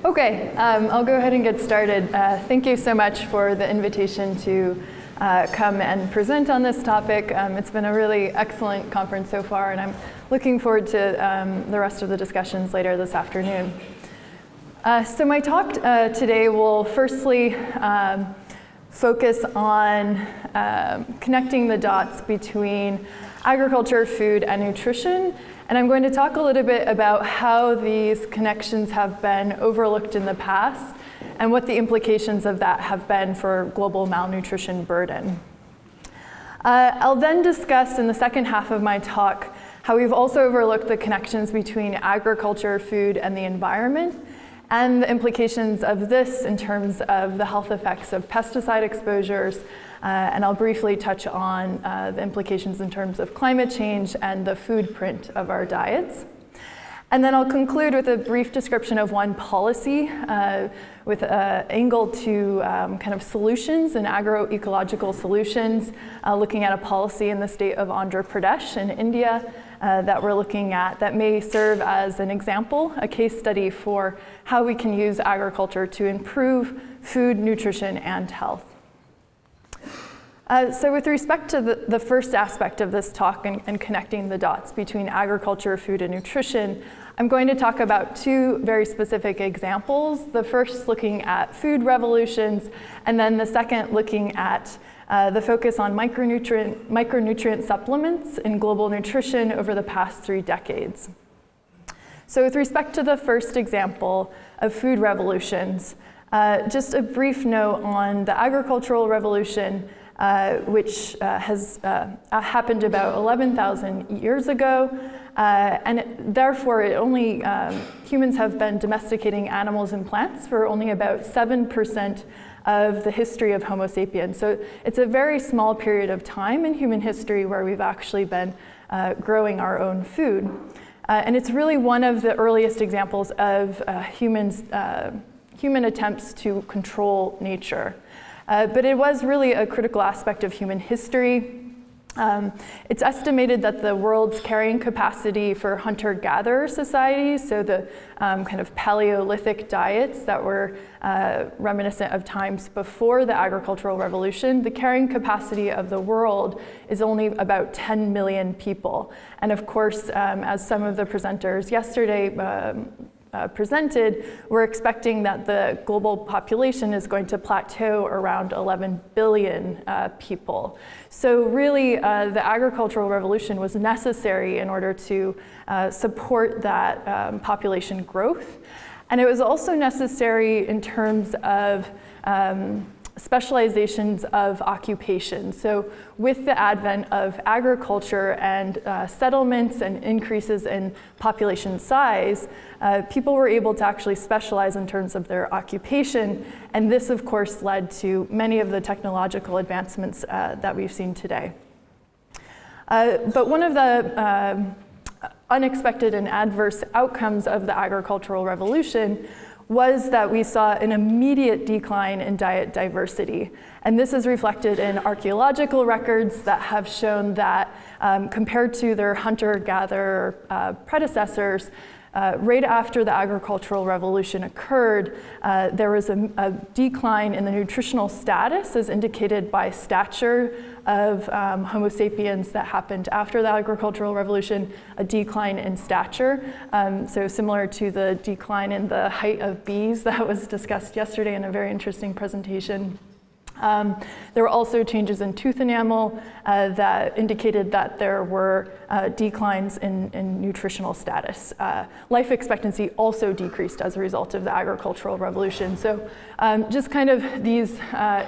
Okay, I'll go ahead and get started. Thank you so much for the invitation to come and present on this topic. It's been a really excellent conference so far, and I'm looking forward to the rest of the discussions later this afternoon. So my talk today will firstly focus on connecting the dots between agriculture, food, and nutrition. And I'm going to talk a little bit about how these connections have been overlooked in the past and what the implications of that have been for global malnutrition burden. I'll then discuss in the second half of my talk how we've also overlooked the connections between agriculture, food, and the environment, and the implications of this in terms of the health effects of pesticide exposures. And I'll briefly touch on the implications in terms of climate change and the food print of our diets. And then I'll conclude with a brief description of one policy with an angle to kind of solutions and agroecological solutions, looking at a policy in the state of Andhra Pradesh in India that we're looking at that may serve as an example, a case study for how we can use agriculture to improve food, nutrition, and health. So with respect to the first aspect of this talk and connecting the dots between agriculture, food, and nutrition, I'm going to talk about two very specific examples. The first looking at food revolutions, and then the second looking at the focus on micronutrient supplements in global nutrition over the past 3 decades. So with respect to the first example of food revolutions, just a brief note on the agricultural revolution, which has happened about 11,000 years ago, and therefore humans have been domesticating animals and plants for only about 7% of the history of Homo sapiens. So it's a very small period of time in human history where we've actually been growing our own food. And it's really one of the earliest examples of human attempts to control nature. But it was really a critical aspect of human history. It's estimated that the world's carrying capacity for hunter-gatherer societies, so the kind of Paleolithic diets that were reminiscent of times before the agricultural revolution, the carrying capacity of the world is only about 10 million people. And of course, as some of the presenters yesterday presented, we're expecting that the global population is going to plateau around 11 billion people. So really, the agricultural revolution was necessary in order to support that population growth. And it was also necessary in terms of specializations of occupation. So with the advent of agriculture and settlements and increases in population size, people were able to actually specialize in terms of their occupation, and this of course led to many of the technological advancements that we've seen today. But one of the unexpected and adverse outcomes of the agricultural revolution was that we saw an immediate decline in diet diversity. And this is reflected in archaeological records that have shown that compared to their hunter-gatherer predecessors, right after the agricultural revolution occurred, there was a decline in the nutritional status as indicated by stature of Homo sapiens that happened after the agricultural revolution, a decline in stature. So similar to the decline in the height of bees that was discussed yesterday in a very interesting presentation. There were also changes in tooth enamel that indicated that there were declines in nutritional status. Life expectancy also decreased as a result of the agricultural revolution. So just kind of these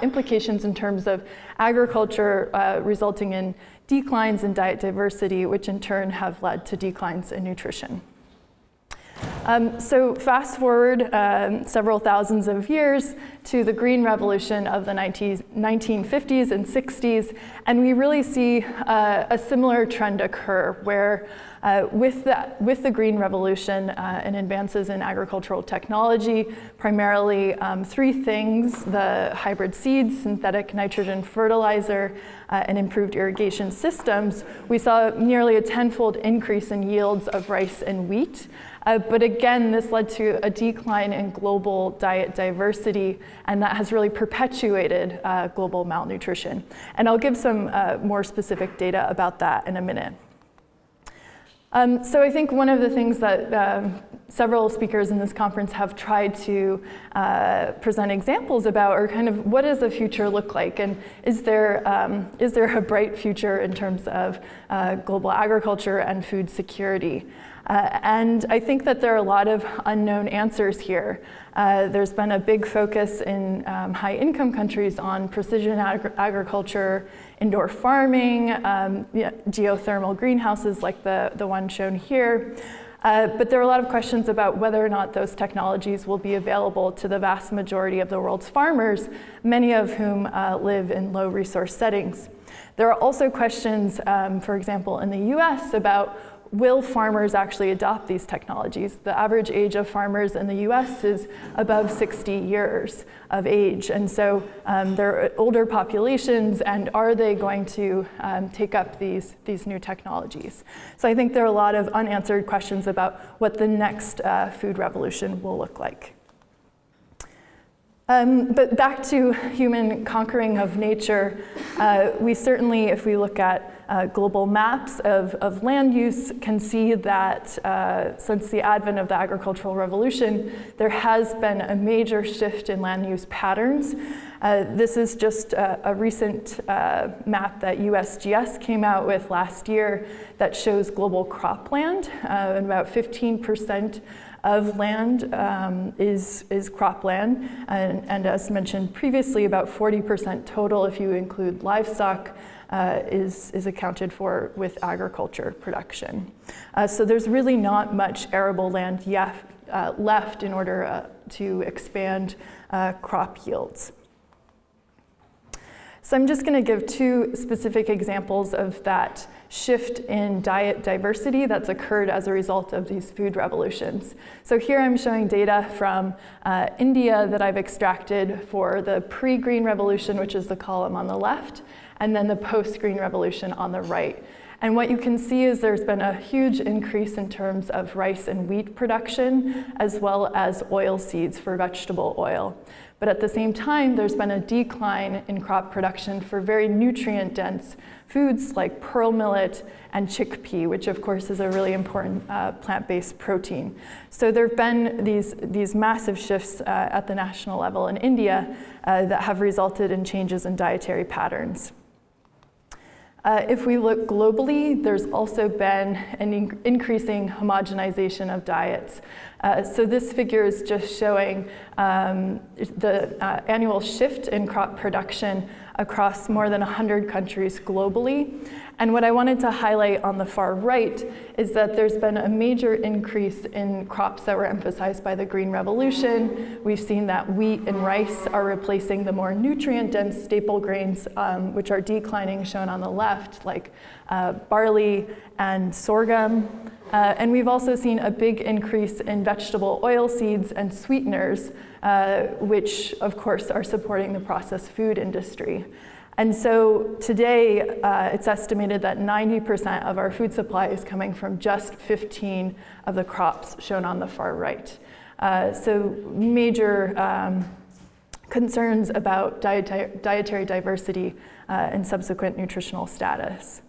implications in terms of agriculture resulting in declines in diet diversity, which in turn have led to declines in nutrition. So fast forward several thousands of years to the green revolution of the 1950s and 60s, and we really see a similar trend occur where with the green revolution and advances in agricultural technology, primarily three things: the hybrid seeds, synthetic nitrogen fertilizer, and improved irrigation systems, we saw nearly a tenfold increase in yields of rice and wheat. But again, this led to a decline in global diet diversity, and that has really perpetuated global malnutrition. And I'll give some more specific data about that in a minute. So I think one of the things that several speakers in this conference have tried to present examples about are kind of what does the future look like, and is there a bright future in terms of global agriculture and food security? And I think that there are a lot of unknown answers here. There's been a big focus in high-income countries on precision agriculture, indoor farming, geothermal greenhouses like the one shown here. But there are a lot of questions about whether or not those technologies will be available to the vast majority of the world's farmers, many of whom live in low-resource settings. There are also questions, for example, in the US about will farmers actually adopt these technologies? The average age of farmers in the US is above 60 years of age, and so they're older populations, and are they going to take up these new technologies? So I think there are a lot of unanswered questions about what the next food revolution will look like. But back to human conquering of nature, we certainly, if we look at global maps of land use, can see that since the advent of the agricultural revolution, there has been a major shift in land use patterns. This is just a recent map that USGS came out with last year that shows global cropland, and about 15% of land is cropland, and as mentioned previously, about 40% total, if you include livestock, is accounted for with agriculture production. So there's really not much arable land left in order to expand crop yields. So I'm just going to give two specific examples of that shift in diet diversity that's occurred as a result of these food revolutions. So here I'm showing data from India that I've extracted for the pre-green revolution, which is the column on the left, and then the post-green revolution on the right. And what you can see is there's been a huge increase in terms of rice and wheat production, as well as oil seeds for vegetable oil. But at the same time, there's been a decline in crop production for very nutrient-dense foods like pearl millet and chickpea, which of course is a really important plant-based protein. So there have been these massive shifts at the national level in India that have resulted in changes in dietary patterns. If we look globally, there's also been an increasing homogenization of diets. So this figure is just showing the annual shift in crop production across more than 100 countries globally. And what I wanted to highlight on the far right is that there's been a major increase in crops that were emphasized by the Green Revolution. We've seen that wheat and rice are replacing the more nutrient-dense staple grains, which are declining, shown on the left, like barley and sorghum. And we've also seen a big increase in vegetable oil seeds and sweeteners, which of course are supporting the processed food industry. And so today, it's estimated that 90% of our food supply is coming from just 15 of the crops shown on the far right. So major concerns about dietary diversity and subsequent nutritional status.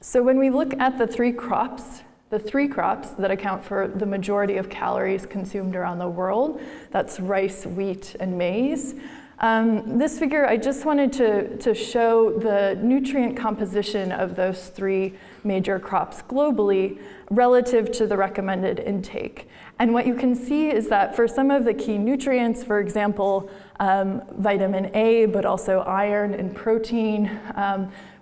So when we look at the three crops that account for the majority of calories consumed around the world, that's rice, wheat, and maize. This figure, I just wanted to show the nutrient composition of those three major crops globally relative to the recommended intake. And what you can see is that for some of the key nutrients, for example, vitamin A, but also iron and protein,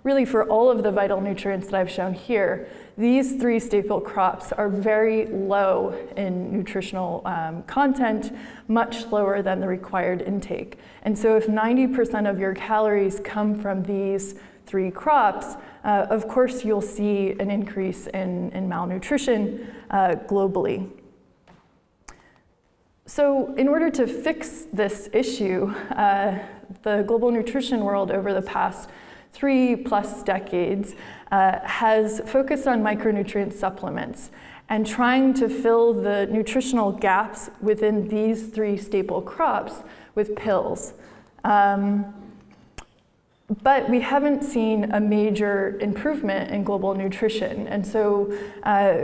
really for all of the vital nutrients that I've shown here, these three staple crops are very low in nutritional content, much lower than the required intake. And so if 90% of your calories come from these three crops, of course you'll see an increase in malnutrition globally. So in order to fix this issue, the global nutrition world over the past 3+ decades has focused on micronutrient supplements and trying to fill the nutritional gaps within these three staple crops with pills. But we haven't seen a major improvement in global nutrition. And so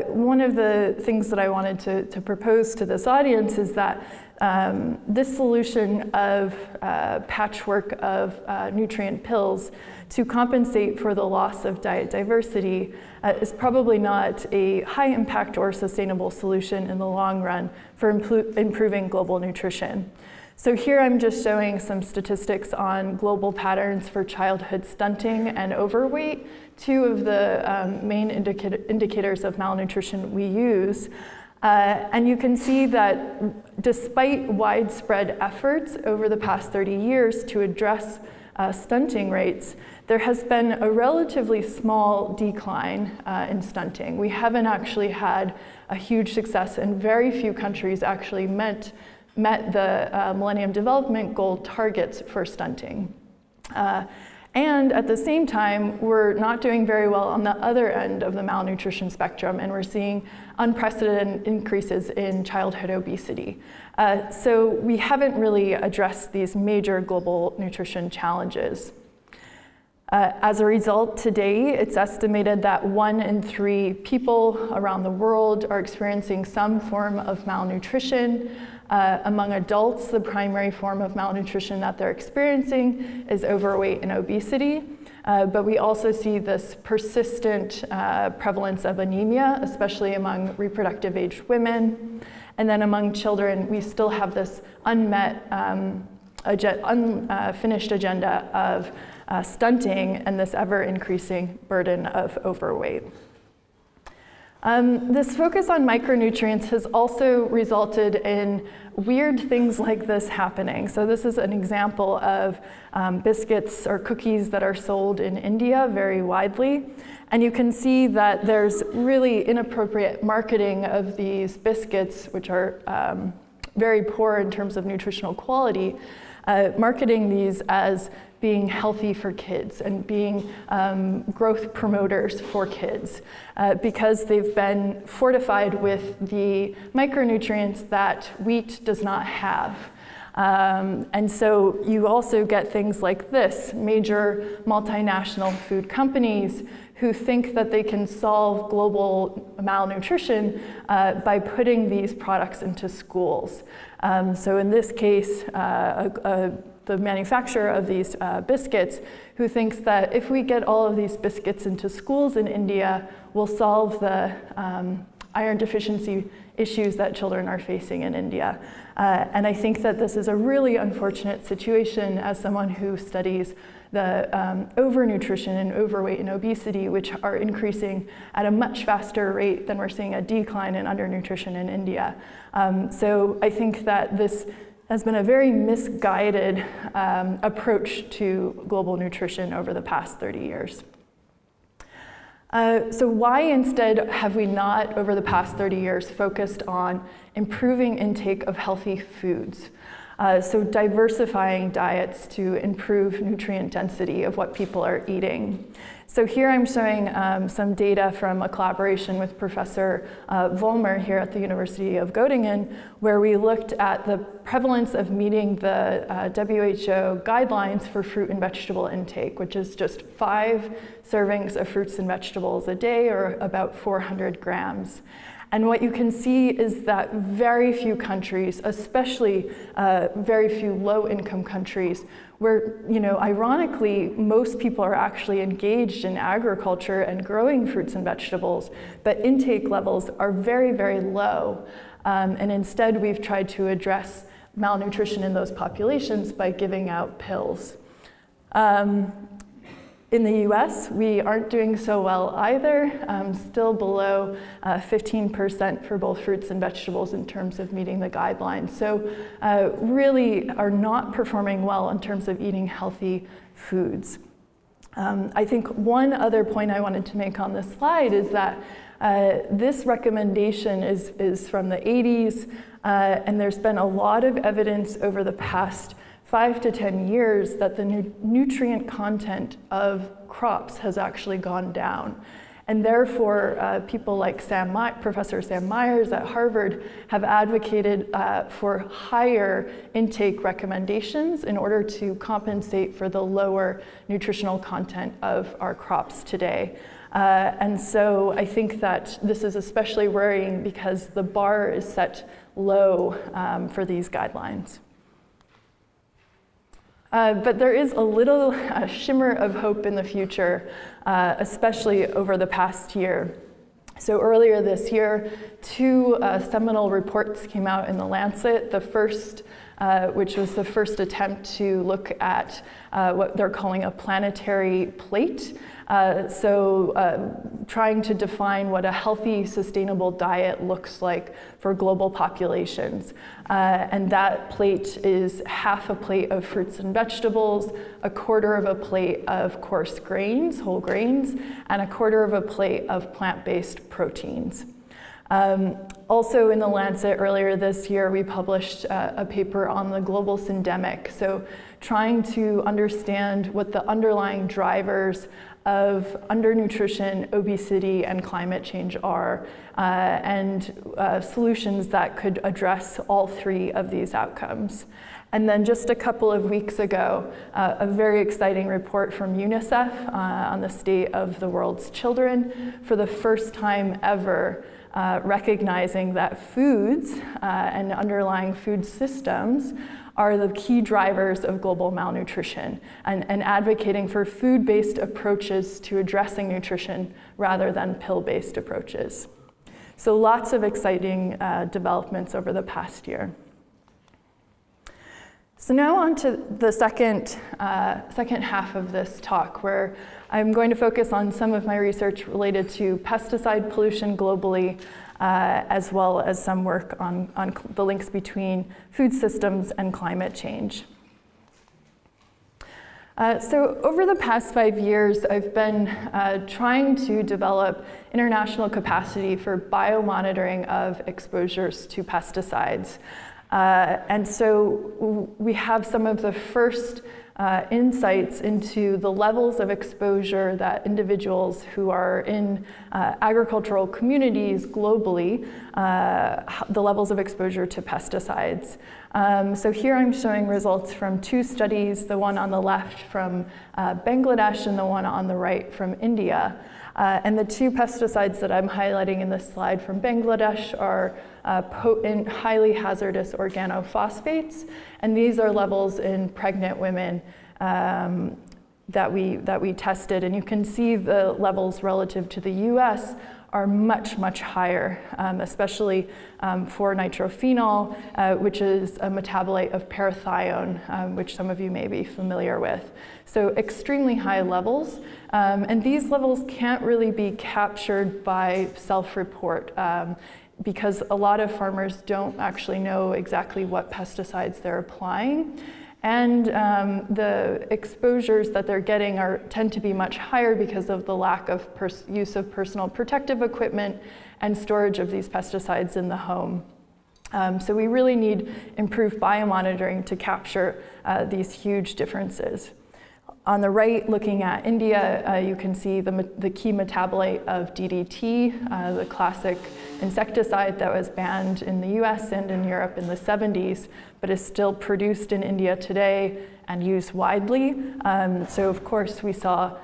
one of the things that I wanted to propose to this audience is that this solution of patchwork of nutrient pills to compensate for the loss of diet diversity is probably not a high impact or sustainable solution in the long run for improving global nutrition. So here I'm just showing some statistics on global patterns for childhood stunting and overweight, two of the main indicators of malnutrition we use. And you can see that despite widespread efforts over the past 30 years to address stunting rates, there has been a relatively small decline in stunting. We haven't actually had a huge success, and very few countries actually met the Millennium Development Goal targets for stunting. And at the same time, we're not doing very well on the other end of the malnutrition spectrum, and we're seeing unprecedented increases in childhood obesity. So we haven't really addressed these major global nutrition challenges. As a result, today, it's estimated that 1 in 3 people around the world are experiencing some form of malnutrition. Among adults, the primary form of malnutrition that they're experiencing is overweight and obesity. But we also see this persistent prevalence of anemia, especially among reproductive aged women. And then among children, we still have this unfinished agenda of stunting and this ever-increasing burden of overweight. This focus on micronutrients has also resulted in weird things like this happening. So this is an example of biscuits or cookies that are sold in India very widely. And you can see that there's really inappropriate marketing of these biscuits, which are very poor in terms of nutritional quality, marketing these as being healthy for kids and being growth promoters for kids because they've been fortified with the micronutrients that wheat does not have. And so you also get things like this, major multinational food companies who think that they can solve global malnutrition by putting these products into schools. So in this case, the manufacturer of these biscuits, who thinks that if we get all of these biscuits into schools in India, we'll solve the iron deficiency issues that children are facing in India. And I think that this is a really unfortunate situation as someone who studies the overnutrition and overweight and obesity, which are increasing at a much faster rate than we're seeing a decline in undernutrition in India. So I think that this has been a very misguided approach to global nutrition over the past 30 years. So why instead have we not, over the past 30 years, focused on improving intake of healthy foods? So diversifying diets to improve nutrient density of what people are eating. So here I'm showing some data from a collaboration with Professor Vollmer here at the University of Göttingen, where we looked at the prevalence of meeting the WHO guidelines for fruit and vegetable intake, which is just 5 servings of fruits and vegetables a day, or about 400 grams. And what you can see is that very few countries, especially very few low-income countries, where, ironically, most people are actually engaged in agriculture and growing fruits and vegetables, but intake levels are very, very low. And instead, we've tried to address malnutrition in those populations by giving out pills. In the US, we aren't doing so well either, still below 15% for both fruits and vegetables in terms of meeting the guidelines. So really are not performing well in terms of eating healthy foods. I think one other point I wanted to make on this slide is that this recommendation is from the 80s, and there's been a lot of evidence over the past 5 to 10 years that the nutrient content of crops has actually gone down. And therefore, people like Professor Sam Myers at Harvard have advocated for higher intake recommendations in order to compensate for the lower nutritional content of our crops today. And so I think that this is especially worrying because the bar is set low for these guidelines. But there is a little shimmer of hope in the future, especially over the past year. So earlier this year, 2 seminal reports came out in The Lancet. The first, which was the first attempt to look at what they're calling a planetary plate. Trying to define what a healthy, sustainable diet looks like for global populations. And that plate is half a plate of fruits and vegetables, a quarter of a plate of coarse grains, whole grains, and a quarter of a plate of plant-based proteins. Also in The Lancet earlier this year, we published a paper on the global syndemic. So trying to understand what the underlying drivers of undernutrition, obesity, and climate change are, and solutions that could address all 3 of these outcomes. And then just a couple of weeks ago, a very exciting report from UNICEF on the state of the world's children, for the first time ever, recognizing that foods and underlying food systems are the key drivers of global malnutrition, and advocating for food-based approaches to addressing nutrition rather than pill-based approaches. So lots of exciting developments over the past year. So now on to the second half of this talk, where I'm going to focus on some of my research related to pesticide pollution globally, as well as some work on the links between food systems and climate change. So over the past 5 years, I've been trying to develop international capacity for biomonitoring of exposures to pesticides. And so we have some of the first insights into the levels of exposure that individuals who are in agricultural communities globally, the levels of exposure to pesticides. So here I'm showing results from 2 studies, the one on the left from Bangladesh and the one on the right from India. And the 2 pesticides that I'm highlighting in this slide from Bangladesh are potent, highly hazardous organophosphates, and these are levels in pregnant women that we tested. And you can see the levels relative to the US are much, much higher, especially for nitrophenol, which is a metabolite of parathione, which some of you may be familiar with. So extremely high levels, and these levels can't really be captured by self-report because a lot of farmers don't actually know exactly what pesticides they're applying. And the exposures that they're getting tend to be much higher because of the lack of use of personal protective equipment and storage of these pesticides in the home. So we really need improved biomonitoring to capture these huge differences. On the right, looking at India, you can see the key metabolite of DDT, the classic insecticide that was banned in the US and in Europe in the 70s, but is still produced in India today and used widely. So of course, we saw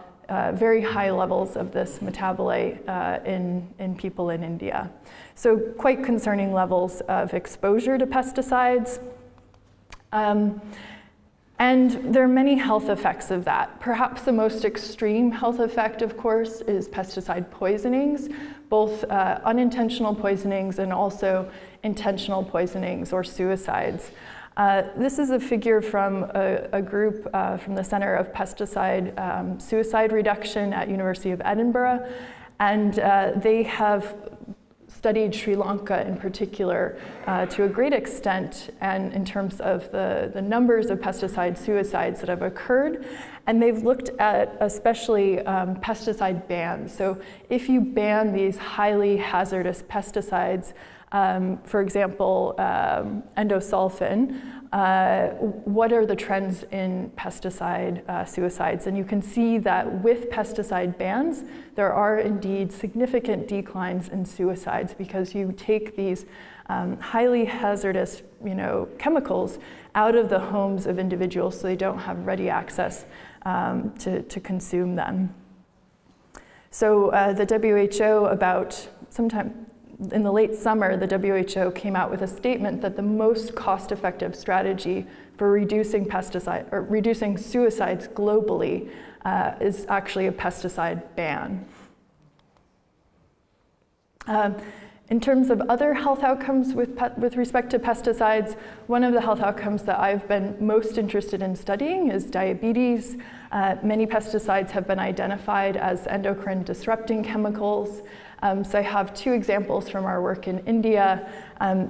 very high levels of this metabolite in people in India. So quite concerning levels of exposure to pesticides. And there are many health effects of that. Perhaps the most extreme health effect, of course, is pesticide poisonings, both unintentional poisonings and also intentional poisonings or suicides. This is a figure from a group from the Center of Pesticide Suicide Reduction at University of Edinburgh, and they have studied Sri Lanka in particular to a great extent, and in terms of the numbers of pesticide suicides that have occurred. And they've looked at especially pesticide bans. So if you ban these highly hazardous pesticides, for example, endosulfan, what are the trends in pesticide suicides? And you can see that with pesticide bans, there are indeed significant declines in suicides because you take these highly hazardous, chemicals out of the homes of individuals so they don't have ready access to consume them. So the WHO, about sometime in the late summer, the WHO came out with a statement that the most cost-effective strategy for reducing suicides globally is actually a pesticide ban. In terms of other health outcomes with respect to pesticides, one of the health outcomes that I've been most interested in studying is diabetes. Many pesticides have been identified as endocrine disrupting chemicals. So I have two examples from our work in India.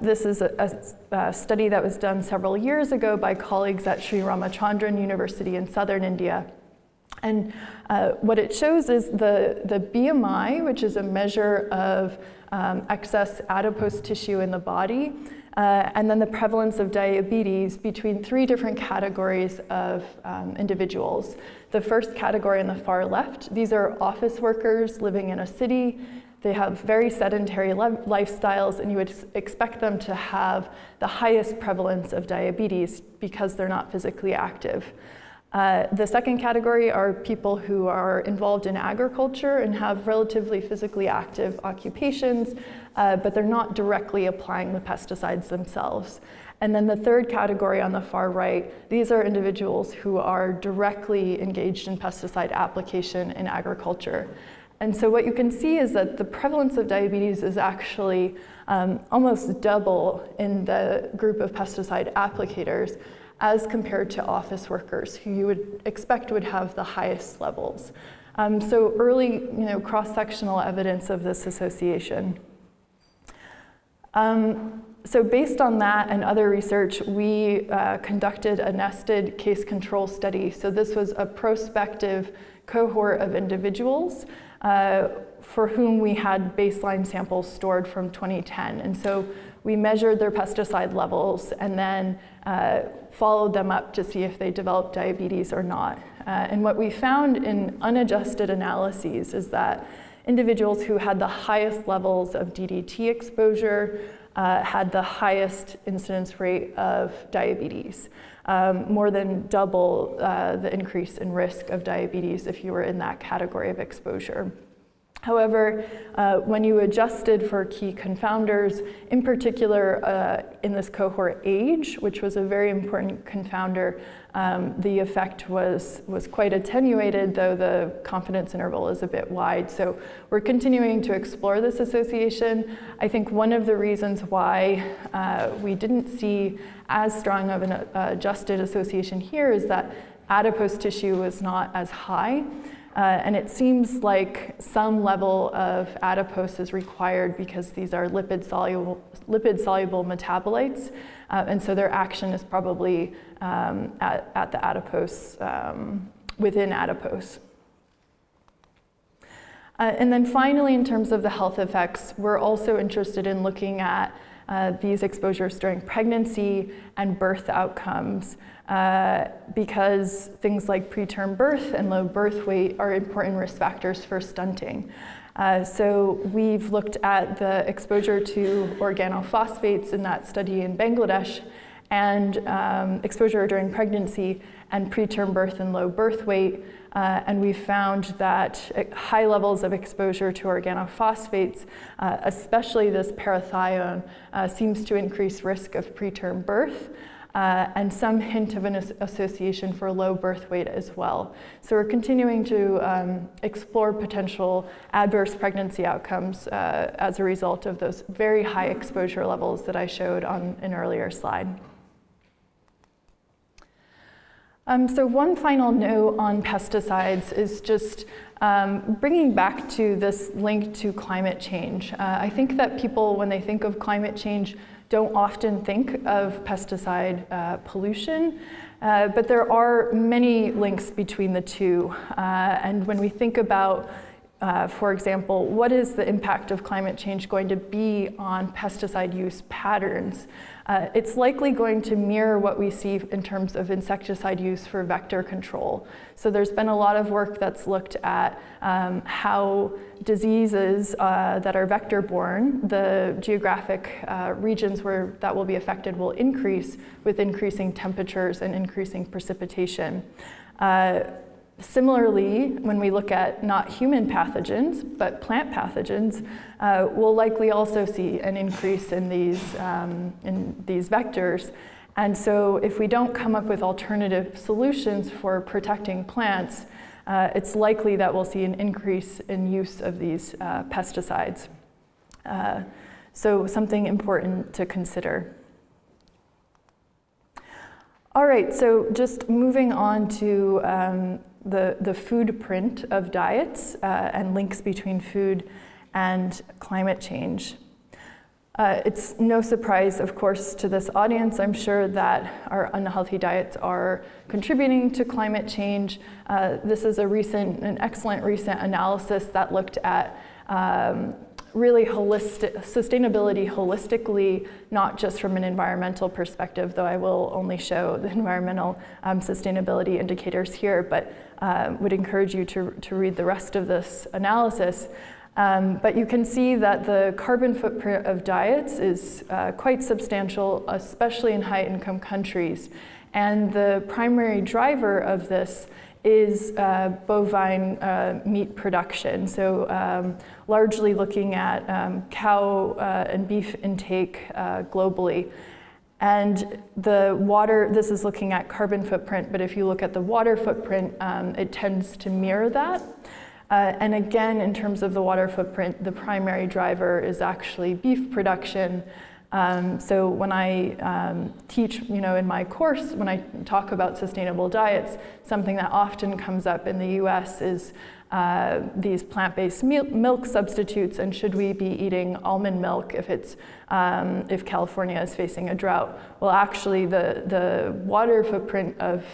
This is a study that was done several years ago by colleagues at Sri Ramachandran University in southern India. And what it shows is the BMI, which is a measure of excess adipose tissue in the body, and then the prevalence of diabetes between three different categories of individuals. The first category on the far left, these are office workers living in a city. They have very sedentary lifestyles, and you would expect them to have the highest prevalence of diabetes because they're not physically active. The second category are people who are involved in agriculture and have relatively physically active occupations, but they're not directly applying the pesticides themselves. And then the third category on the far right, these are individuals who are directly engaged in pesticide application in agriculture. And so what you can see is that the prevalence of diabetes is actually almost double in the group of pesticide applicators as compared to office workers, who you would expect would have the highest levels. So early, cross-sectional evidence of this association. So based on that and other research, we conducted a nested case control study. So this was a prospective cohort of individuals for whom we had baseline samples stored from 2010. And so we measured their pesticide levels and then followed them up to see if they developed diabetes or not. And what we found in unadjusted analyses is that individuals who had the highest levels of DDT exposure had the highest incidence rate of diabetes, more than double the increase in risk of diabetes if you were in that category of exposure. However, when you adjusted for key confounders, in particular in this cohort age, which was a very important confounder, the effect was quite attenuated, though the confidence interval is a bit wide. So we're continuing to explore this association. I think one of the reasons why we didn't see as strong of an adjusted association here is that adipose tissue was not as high. And it seems like some level of adipose is required because these are lipid-soluble metabolites, and so their action is probably at the adipose, within adipose. And then finally, in terms of the health effects, we're also interested in looking at these exposures during pregnancy and birth outcomes, because things like preterm birth and low birth weight are important risk factors for stunting. So we've looked at the exposure to organophosphates in that study in Bangladesh, and exposure during pregnancy and preterm birth and low birth weight. And we found that high levels of exposure to organophosphates, especially this parathione, seems to increase risk of preterm birth. and some hint of an association for low birth weight as well. So we're continuing to explore potential adverse pregnancy outcomes as a result of those very high exposure levels that I showed on an earlier slide. So one final note on pesticides is just bringing back to this link to climate change. I think that people, when they think of climate change, don't often think of pesticide pollution, but there are many links between the two. And when we think about, for example, what is the impact of climate change going to be on pesticide use patterns? It's likely going to mirror what we see in terms of insecticide use for vector control. So there's been a lot of work that's looked at how diseases that are vector-borne, the geographic regions where that will be affected will increase with increasing temperatures and increasing precipitation. Similarly, when we look at not human pathogens, but plant pathogens, we'll likely also see an increase in these vectors. And so if we don't come up with alternative solutions for protecting plants, it's likely that we'll see an increase in use of these pesticides. So something important to consider. All right, so just moving on to the food print of diets and links between food and climate change. It's no surprise, of course, to this audience, I'm sure, that our unhealthy diets are contributing to climate change. This is an excellent recent analysis that looked at really sustainability holistically, not just from an environmental perspective, though I will only show the environmental sustainability indicators here, but would encourage you to read the rest of this analysis. But you can see that the carbon footprint of diets is quite substantial, especially in high-income countries. And the primary driver of this is bovine meat production. So largely looking at cow and beef intake globally. And the water, this is looking at carbon footprint, but if you look at the water footprint, it tends to mirror that. And again, in terms of the water footprint, the primary driver is actually beef production. So when I teach, in my course, when I talk about sustainable diets, something that often comes up in the US is these plant-based milk substitutes, and should we be eating almond milk if California is facing a drought? Well, actually, the water footprint of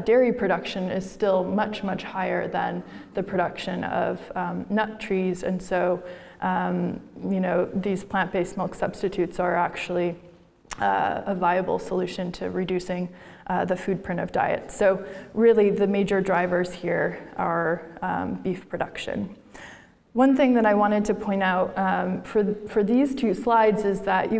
dairy production is still much, much higher than the production of nut trees, and so these plant-based milk substitutes are actually a viable solution to reducing the food print of diet. So really the major drivers here are beef production. One thing that I wanted to point out for these two slides is that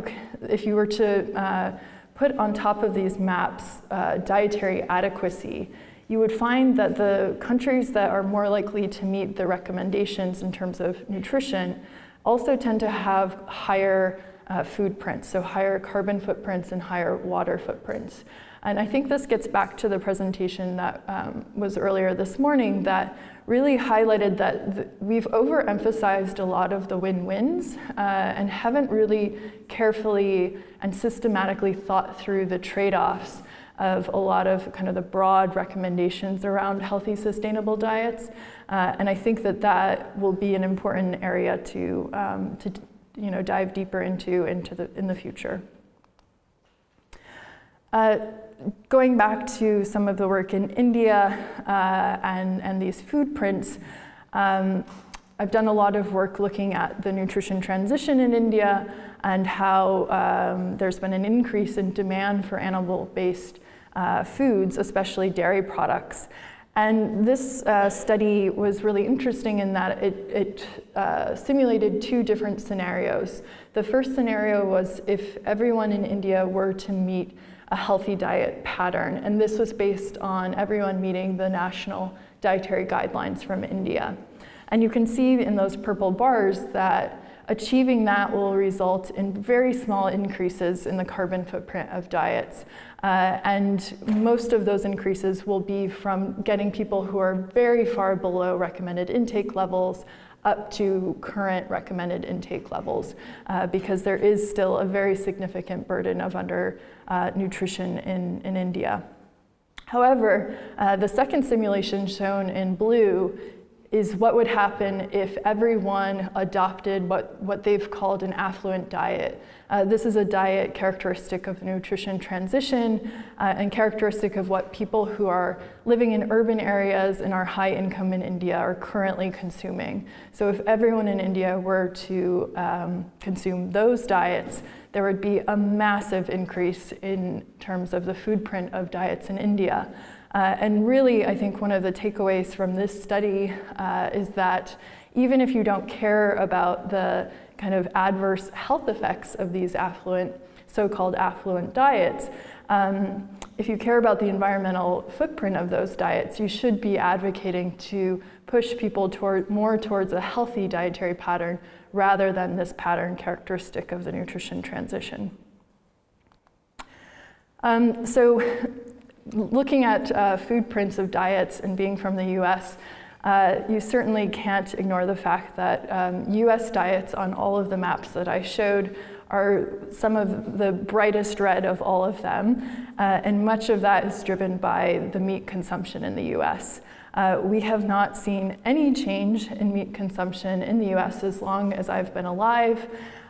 if you were to put on top of these maps dietary adequacy, you would find that the countries that are more likely to meet the recommendations in terms of nutrition also tend to have higher food prints, so higher carbon footprints and higher water footprints. And I think this gets back to the presentation that was earlier this morning that really highlighted that we've overemphasized a lot of the win-wins and haven't really carefully and systematically thought through the trade-offs of a lot of kind of the broad recommendations around healthy, sustainable diets. And I think that will be an important area to dive deeper into in the future. Going back to some of the work in India and these food prints, I've done a lot of work looking at the nutrition transition in India and how there's been an increase in demand for animal-based foods, especially dairy products. And this study was really interesting in that it simulated two different scenarios. The first scenario was if everyone in India were to meet a healthy diet pattern, and this was based on everyone meeting the national dietary guidelines from India. And you can see in those purple bars that achieving that will result in very small increases in the carbon footprint of diets. And most of those increases will be from getting people who are very far below recommended intake levels up to current recommended intake levels, because there is still a very significant burden of undernutrition in India. However, the second simulation shown in blue is what would happen if everyone adopted what they've called an affluent diet. This is a diet characteristic of the nutrition transition and characteristic of what people who are living in urban areas and are high income in India are currently consuming. So if everyone in India were to consume those diets, there would be a massive increase in terms of the food print of diets in India. And really, I think one of the takeaways from this study is that even if you don't care about the kind of adverse health effects of these so-called affluent diets, if you care about the environmental footprint of those diets, you should be advocating to push people more towards a healthy dietary pattern rather than this pattern characteristic of the nutrition transition. Looking at food prints of diets and being from the US, you certainly can't ignore the fact that US diets on all of the maps that I showed are some of the brightest red of all of them, and much of that is driven by the meat consumption in the US. We have not seen any change in meat consumption in the US as long as I've been alive.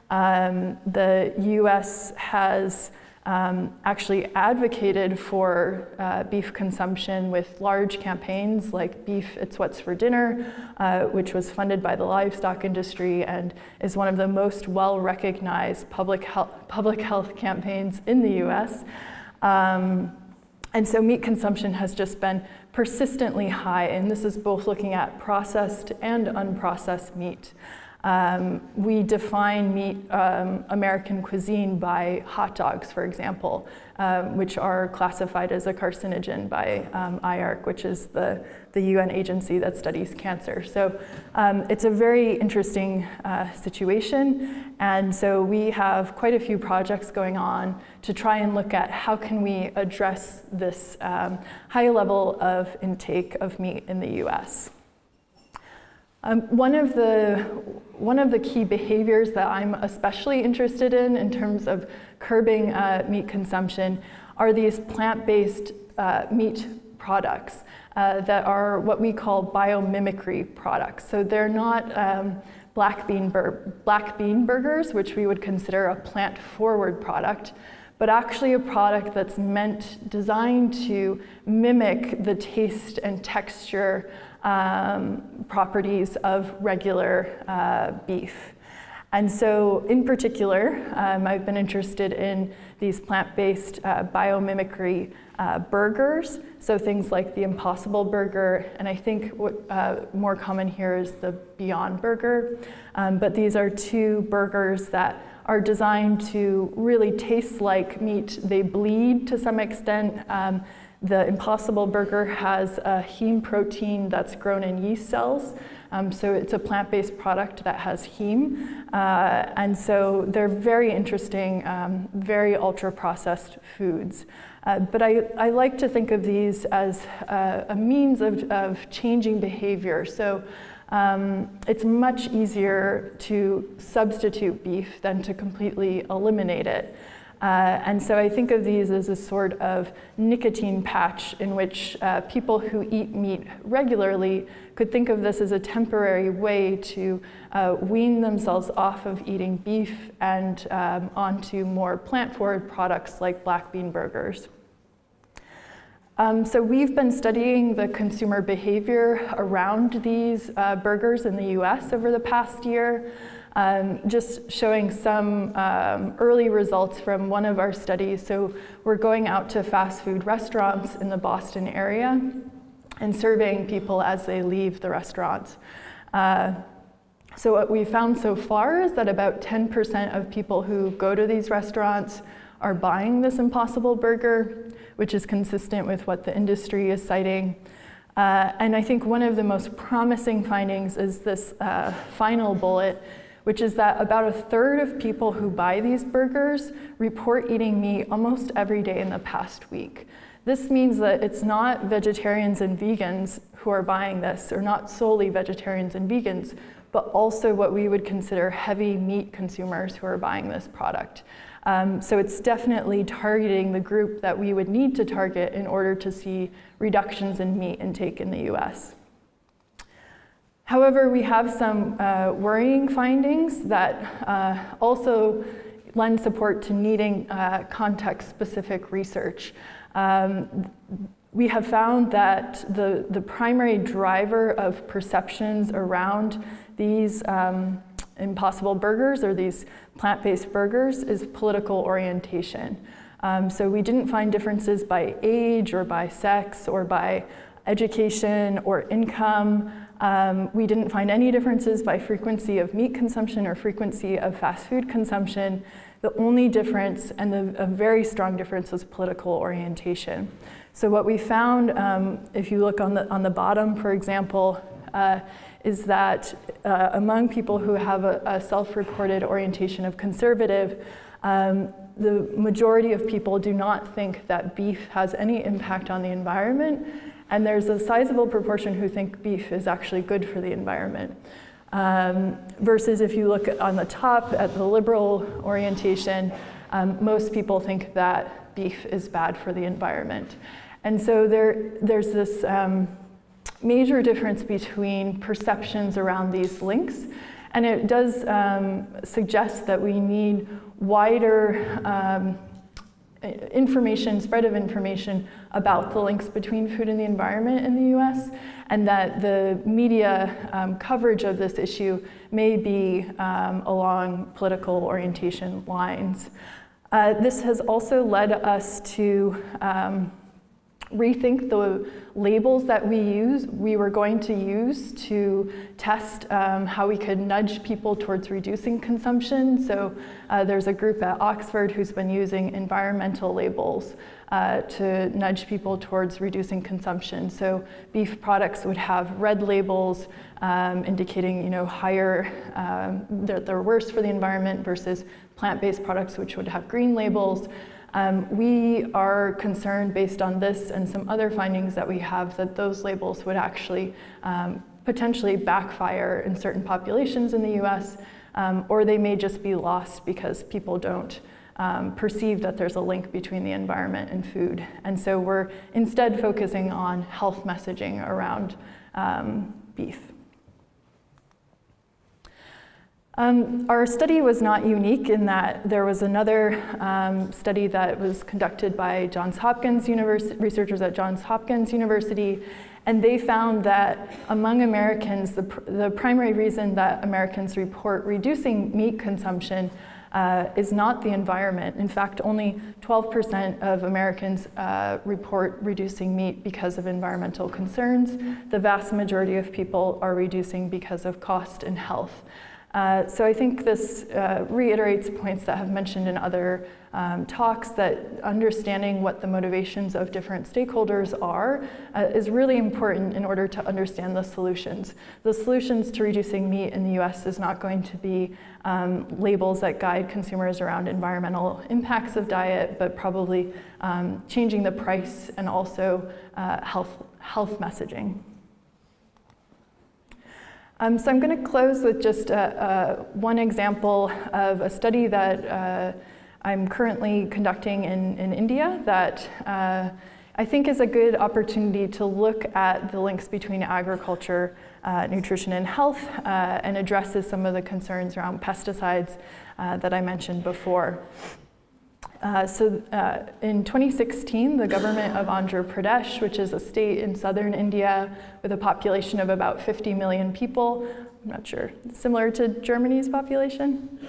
The US has actually advocated for beef consumption with large campaigns like Beef It's What's for Dinner, which was funded by the livestock industry and is one of the most well-recognized public health campaigns in the US. And so meat consumption has just been persistently high, and this is both looking at processed and unprocessed meat. We define meat American cuisine by hot dogs, for example, which are classified as a carcinogen by IARC, which is the UN agency that studies cancer. So it's a very interesting situation, and so we have quite a few projects going on to try and look at how can we address this high level of intake of meat in the US. One of the key behaviors that I'm especially interested in terms of curbing meat consumption are these plant-based meat products that are what we call biomimicry products. So they're not black bean burgers, which we would consider a plant-forward product, but actually a product that's designed to mimic the taste and texture properties of regular beef. And so in particular, I've been interested in these plant-based biomimicry burgers, so things like the Impossible Burger, and I think what more common here is the Beyond Burger. But these are two burgers that are designed to really taste like meat. They bleed to some extent. The Impossible Burger has a heme protein that's grown in yeast cells. So it's a plant-based product that has heme. And so they're very interesting, very ultra-processed foods. But I like to think of these as a means of changing behavior. So it's much easier to substitute beef than to completely eliminate it. And so I think of these as a sort of nicotine patch in which people who eat meat regularly could think of this as a temporary way to wean themselves off of eating beef and onto more plant-forward products like black bean burgers. So we've been studying the consumer behavior around these burgers in the US over the past year. Just showing some early results from one of our studies. So we're going out to fast food restaurants in the Boston area and surveying people as they leave the restaurants. So what we found so far is that about 10% of people who go to these restaurants are buying this Impossible Burger, which is consistent with what the industry is citing. And I think one of the most promising findings is this final bullet, which is that about a third of people who buy these burgers report eating meat almost every day in the past week. This means that it's not vegetarians and vegans who are buying this, or not solely vegetarians and vegans, but also what we would consider heavy meat consumers who are buying this product. So it's definitely targeting the group that we would need to target in order to see reductions in meat intake in the US. However, we have some worrying findings that also lend support to needing context-specific research. We have found that the primary driver of perceptions around these impossible burgers, or these plant-based burgers, is political orientation. So we didn't find differences by age or by sex or by education or income. We didn't find any differences by frequency of meat consumption or frequency of fast food consumption. The only difference, and a very strong difference, was political orientation. So what we found, if you look on the bottom, for example, is that among people who have a self-reported orientation of conservative, the majority of people do not think that beef has any impact on the environment, and there's a sizable proportion who think beef is actually good for the environment. Versus if you look on the top at the liberal orientation, most people think that beef is bad for the environment. And so there's this major difference between perceptions around these links, and it does suggest that we need wider information, spread of information about the links between food and the environment in the US, and that the media coverage of this issue may be along political orientation lines. This has also led us to rethink the labels that we were going to use to test how we could nudge people towards reducing consumption. So there's a group at Oxford who's been using environmental labels to nudge people towards reducing consumption. So beef products would have red labels indicating, higher, that they're worse for the environment, versus plant-based products which would have green labels. We are concerned, based on this and some other findings that we have, that those labels would actually potentially backfire in certain populations in the US, or they may just be lost because people don't perceive that there's a link between the environment and food. And so we're instead focusing on health messaging around beef. Our study was not unique in that there was another study that was conducted by researchers at Johns Hopkins University, and they found that among Americans, the primary reason that Americans report reducing meat consumption is not the environment. In fact, only 12% of Americans report reducing meat because of environmental concerns. The vast majority of people are reducing because of cost and health. So I think this reiterates points that have mentioned in other talks, that understanding what the motivations of different stakeholders are is really important in order to understand the solutions. The solutions to reducing meat in the US is not going to be labels that guide consumers around environmental impacts of diet, but probably changing the price and also health messaging. So I'm going to close with just one example of a study that I'm currently conducting in India that I think is a good opportunity to look at the links between agriculture, nutrition, and health, and addresses some of the concerns around pesticides that I mentioned before. In 2016, the government of Andhra Pradesh, which is a state in southern India with a population of about 50 million people, I'm not sure, similar to Germany's population?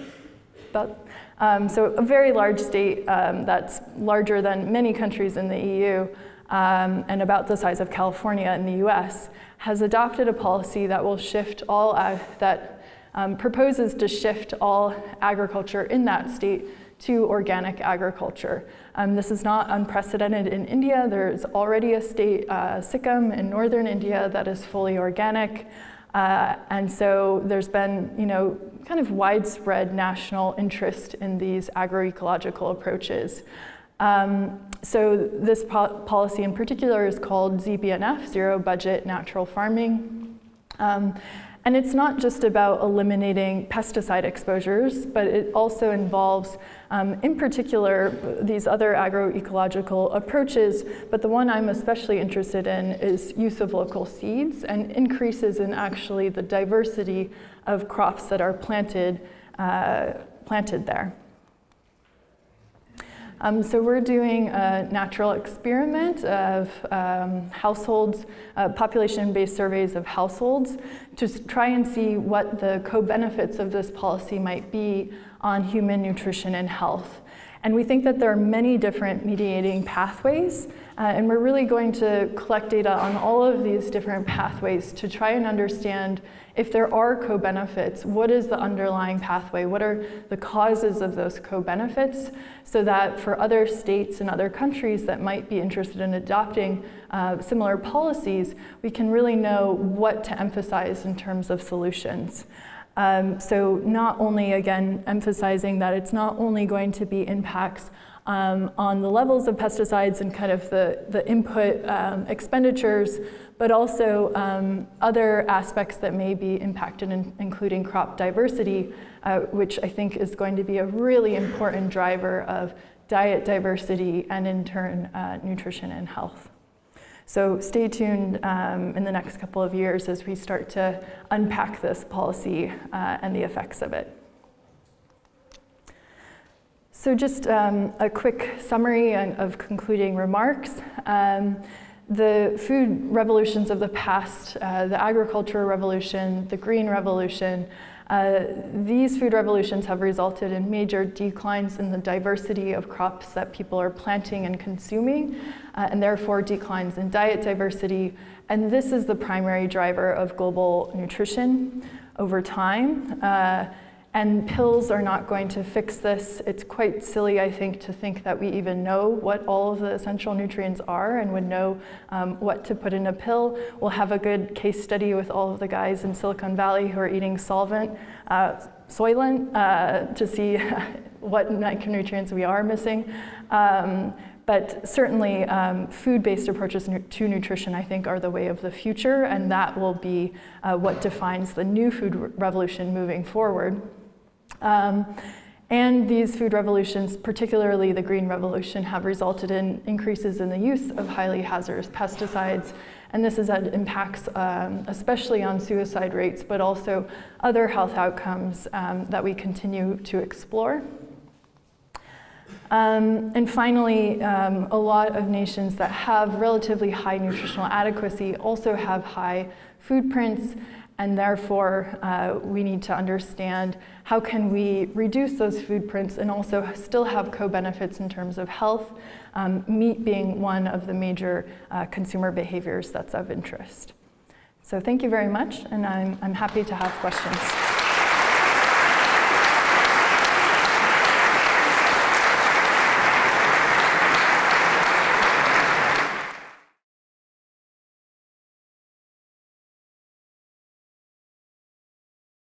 So a very large state that's larger than many countries in the EU, and about the size of California in the US, has adopted a policy that will shift all, proposes to shift all agriculture in that state to organic agriculture. This is not unprecedented in India. There's already a state, Sikkim, in northern India that is fully organic. And so there's been, kind of widespread national interest in these agroecological approaches. So this policy in particular is called ZBNF, Zero Budget Natural Farming. And it's not just about eliminating pesticide exposures, but it also involves, in particular, these other agroecological approaches, but the one I'm especially interested in is use of local seeds and increases in actually the diversity of crops that are planted there. So we're doing a natural experiment of households, population-based surveys of households, to try and see what the co-benefits of this policy might be on human nutrition and health. And we think that there are many different mediating pathways, and we're really going to collect data on all of these different pathways to try and understand if there are co-benefits, what is the underlying pathway, what are the causes of those co-benefits, so that for other states and other countries that might be interested in adopting similar policies, we can really know what to emphasize in terms of solutions. So not only, again, emphasizing that it's not only going to be impacts on the levels of pesticides and kind of the input expenditures, but also other aspects that may be impacted, including crop diversity, which I think is going to be a really important driver of diet diversity and in turn nutrition and health. So stay tuned in the next couple of years as we start to unpack this policy and the effects of it. So just a quick summary of concluding remarks. The food revolutions of the past, the agricultural revolution, the green revolution, these food revolutions have resulted in major declines in the diversity of crops that people are planting and consuming, and therefore declines in diet diversity. And this is the primary driver of global nutrition over time. And pills are not going to fix this. It's quite silly, I think, to think that we even know what all of the essential nutrients are and would know what to put in a pill. We'll have a good case study with all of the guys in Silicon Valley who are eating Soylent to see what micronutrients we are missing. But certainly, food-based approaches to nutrition, I think, are the way of the future, and that will be what defines the new food revolution moving forward. And these food revolutions, particularly the green revolution, have resulted in increases in the use of highly hazardous pesticides, and this has had impacts especially on suicide rates, but also other health outcomes that we continue to explore. And finally, a lot of nations that have relatively high nutritional adequacy also have high food prints, and therefore we need to understand how can we reduce those food prints and also still have co-benefits in terms of health, meat being one of the major consumer behaviors that's of interest. So thank you very much, and I'm happy to have questions.